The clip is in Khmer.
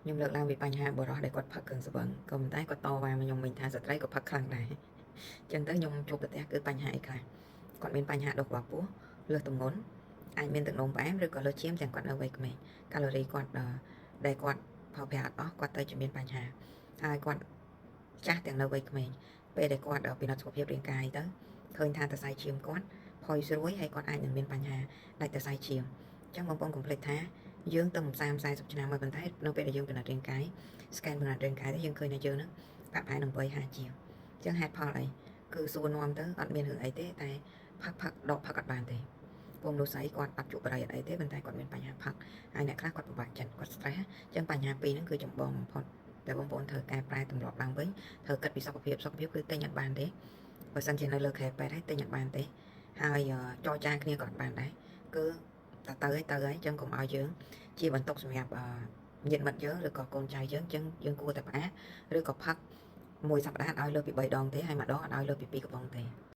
ខ្ញុំលើកឡើងពីបញ្ហាបរិសុទ្ធដែលគាត់ផឹកគ្រឿងស្បឹងក៏ប៉ុន្តែគាត់តវ៉ាមកខ្ញុំវិញថាស្ត្រីក៏ផឹកខ្លាំងដែរអញ្ចឹងទៅខ្ញុំជួបប្រទះគឺបញ្ហាអីខ្លះគាត់មានបញ្ហាដុសក្បាលពោះលើសទម្ងន់អាចមានទឹកនោមផ្អែមឬក៏លើសឈាមទាំងគាត់នៅវ័យក្មេងកាឡូរីគាត់ដែលគាត់ផលប្រាអត់អស់គាត់ទៅជាមានបញ្ហាហើយគាត់ចាស់ទាំងនៅវ័យក្មេងពេលដែលគាត់ពិនិត្យសុខភាពរាងកាយទៅឃើញថាសរសៃឈាមគាត់ផុយស្រួយហើយគាត់អាចនឹងមានបញ្ហាដាច់សរសៃឈាមអញ្ចឹងបងប្អូនកុំភ្លេចថាយើងទៅ30-40ឆ្នាំមកប៉ុន្តែនៅពេលដែលយើងពិនិត្យរាងកាយ scan ពិនិត្យរាងកាយទៅយើងឃើញថាយើងហ្នឹងបាក់ប្រែនឹង50ជាងអញ្ចឹងហេតុផលអីគឺសួរនាំទៅអត់មានរឿងអីទេតែផឹកដកផឹកអត់បានទេពងនោះស្អីគាត់អត់ជក់បរិយអត់អីទេប៉ុន្តែគាត់មានបញ្ហាផឹកហើយអ្នកខ្លះគាត់ពិបាកចិត្តគាត់ stress អញ្ចឹងបញ្ហាពីរហ្នឹងគឺចម្បងបំផុតតែបងប្អូនត្រូវកែប្រែទម្លាប់ឡើងវិញត្រូវគិតពីសុខភាពគឺទិញអត់បានទេបើសិនជានៅលើខែពេទ្យហើយទិញអត់បានទេហើយចរចាគ្នាក៏អត់បានដែរគឺទៅហើយអញ្ចឹងកុំឲ្យយើងជាបន្ទុកសម្រាប់ញាតិមិត្តយើងឬក៏កូនចៅយើងអញ្ចឹងយើងគួរតែផ្អាកឬក៏ផឹកមួយសប្តាហ៍ឲ្យលើសពី3ដងទេហើយមួយដងអត់ឲ្យលើសពី2កំប៉ុងទេ